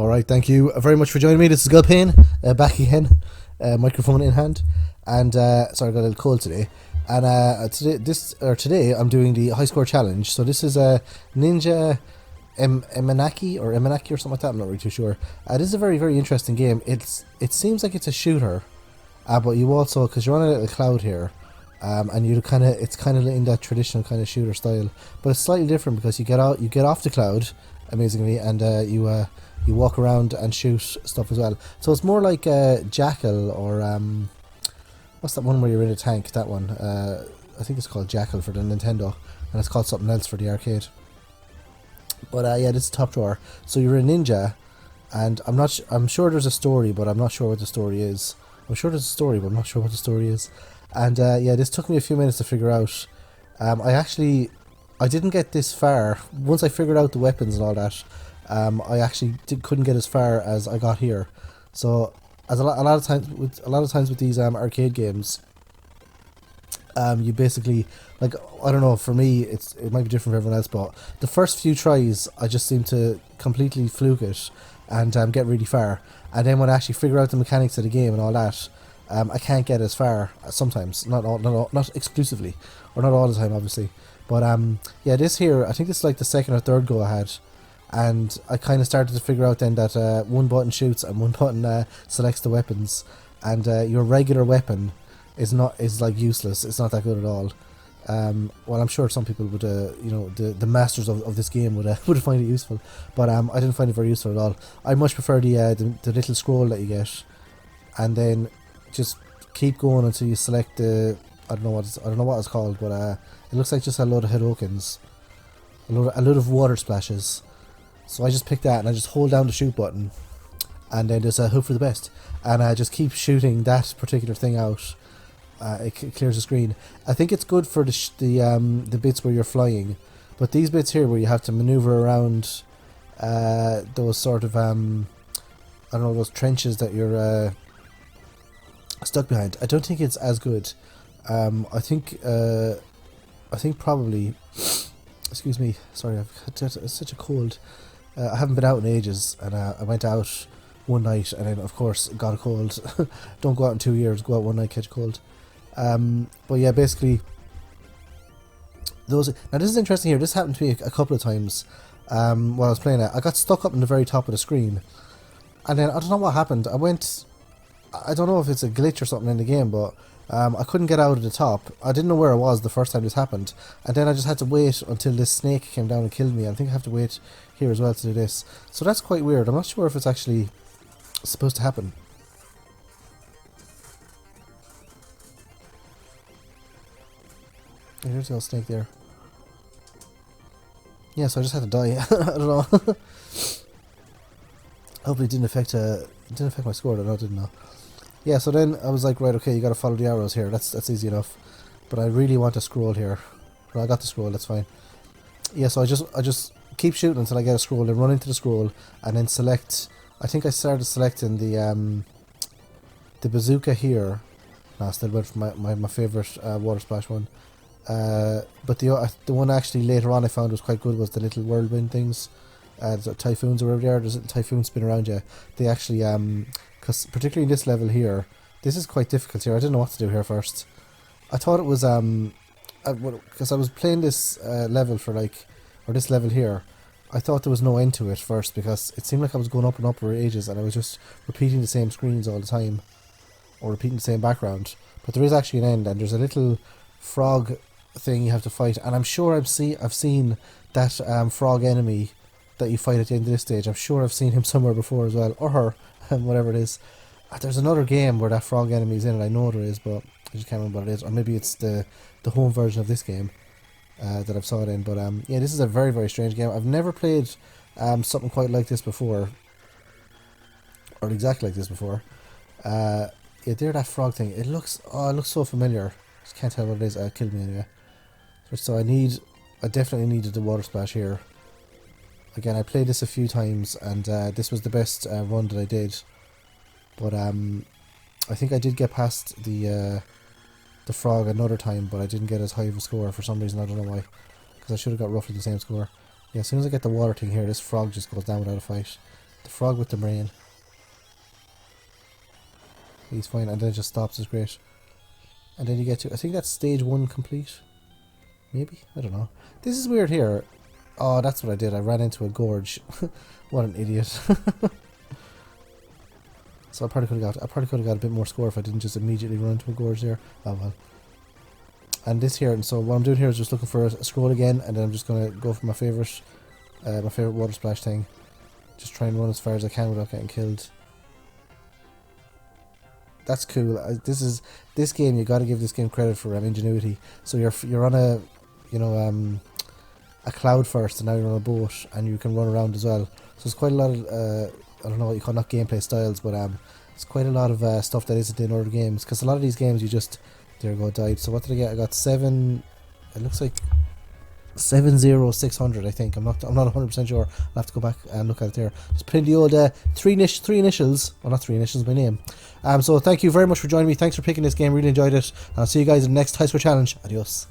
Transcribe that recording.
Alright, thank you very much for joining me. This is Gulpain, back again, microphone in hand. And, sorry, I got a little cold today. And today I'm doing the high score challenge. So this is a Ninja Emanaki or something like that, I'm not really too sure. This is a very, very interesting game. It seems like it's a shooter, but you also, because you're on a little cloud here, and it's kind of in that traditional kind of shooter style, but it's slightly different because you get off the cloud, amazingly, and you walk around and shoot stuff as well. So it's more like Jackal or what's that one where you're in a tank? That one, I think it's called Jackal for the Nintendo, and it's called something else for the arcade. But yeah, this is top drawer. So you're a ninja, and I'm sure there's a story, but I'm not sure what the story is. I'm sure there's a story, but I'm not sure what the story is. And yeah, this took me a few minutes to figure out. I didn't get this far. Once I figured out the weapons and all that, I actually couldn't get as far as I got here. So, as a lot of times with these arcade games, you basically, like, I don't know, for me it might be different for everyone else, but the first few tries I just seem to completely fluke it and get really far, and then when I actually figure out the mechanics of the game and all that, I can't get as far sometimes, not exclusively, or not all the time, obviously. But yeah, this here, I think this is like the second or third go I had, and I kind of started to figure out then that one button shoots and one button selects the weapons, and your regular weapon is like useless. It's not that good at all. Well, I'm sure some people would, the masters of this game would find it useful, but I didn't find it very useful at all. I much prefer the little scroll that you get, and then just keep going until you select the I don't know what it's called, but it looks like just a load of Hadokens, a load of water splashes. So I just pick that and I just hold down the shoot button, and then just hope for the best, and I just keep shooting that particular thing out. It clears the screen. I think it's good for the bits where you're flying, but these bits here where you have to maneuver around those sort of I don't know, those trenches that you're stuck behind, I don't think it's as good. I think probably, excuse me, sorry, I've had such a cold. I haven't been out in ages, and I went out one night and then of course got a cold. Don't go out in 2 years, go out one night, catch a cold. But yeah, basically now this is interesting here. This happened to me a couple of times while I was playing it. I got stuck up in the very top of the screen, and then I don't know what happened. I don't know if it's a glitch or something in the game, but I couldn't get out of the top. I didn't know where I was the first time this happened, and then I just had to wait until this snake came down and killed me. I think I have to wait here as well to do this. So that's quite weird. I'm not sure if it's actually supposed to happen. Hey, there's a little snake there. Yeah, so I just had to die. I don't know. Hopefully it didn't affect my score. I don't know, didn't know. Yeah, so then I was like, right, okay, you gotta follow the arrows here. That's easy enough. But I really want to scroll here. Well, I got the scroll, that's fine. Yeah, so I just keep shooting until I get a scroll, then run into the scroll, and then select. I think I started selecting the bazooka here. No, I still went for my favourite water splash one. But the one actually later on I found was quite good was the little whirlwind things. The typhoons or whatever they are, there's a typhoon spin around you. They actually, because particularly in this level here, this is quite difficult here. I didn't know what to do here first. I thought it was, because I was playing this level or this level here, I thought there was no end to it first, because it seemed like I was going up and up for ages, and I was just repeating the same screens all the time, or repeating the same background. But there is actually an end, and there's a little frog thing you have to fight, and I'm sure I've seen that frog enemy that you fight at the end of this stage. I'm sure I've seen him somewhere before as well, or her, whatever it is. There's another game where that frog enemy is in it, I know there is, but I just can't remember what it is, or maybe it's the home version of this game that I've saw it in. But yeah, this is a very, very strange game. I've never played something quite like this before, or exactly like this before. Yeah, there, that frog thing, it looks so familiar. Just can't tell what it is. It killed me anyway. So I definitely needed the water splash here. Again, I played this a few times, and this was the best run that I did. But I think I did get past the frog another time, but I didn't get as high of a score for some reason. I don't know why, because I should have got roughly the same score. Yeah, as soon as I get the water thing here, this frog just goes down without a fight. The frog with the brain. He's fine, and then it just stops. Is great. And then you get to, I think that's stage 1 complete. Maybe? I don't know. This is weird here. Oh, that's what I did. I ran into a gorge. What an idiot. So I probably could have got a bit more score if I didn't just immediately run into a gorge there. Oh well. And this here, and so what I'm doing here is just looking for a scroll again, and then I'm just gonna go for my favorite water splash thing. Just try and run as far as I can without getting killed. That's cool. This game. You got to give this game credit for ingenuity. So you're on a, you know, a cloud first, and now you're on a boat, and you can run around as well. So it's quite a lot of I don't know what you call, not gameplay styles, but it's quite a lot of stuff that isn't in other games. Because a lot of these games you just, there you go, died. So what did I get? I got 7. It looks like 70600. I think I'm not 100% sure. I'll have to go back and look at it there. Just put in the old three initials. Well, not 3 initials, my name. So thank you very much for joining me. Thanks for picking this game. Really enjoyed it. And I'll see you guys in the next High Score Challenge. Adios.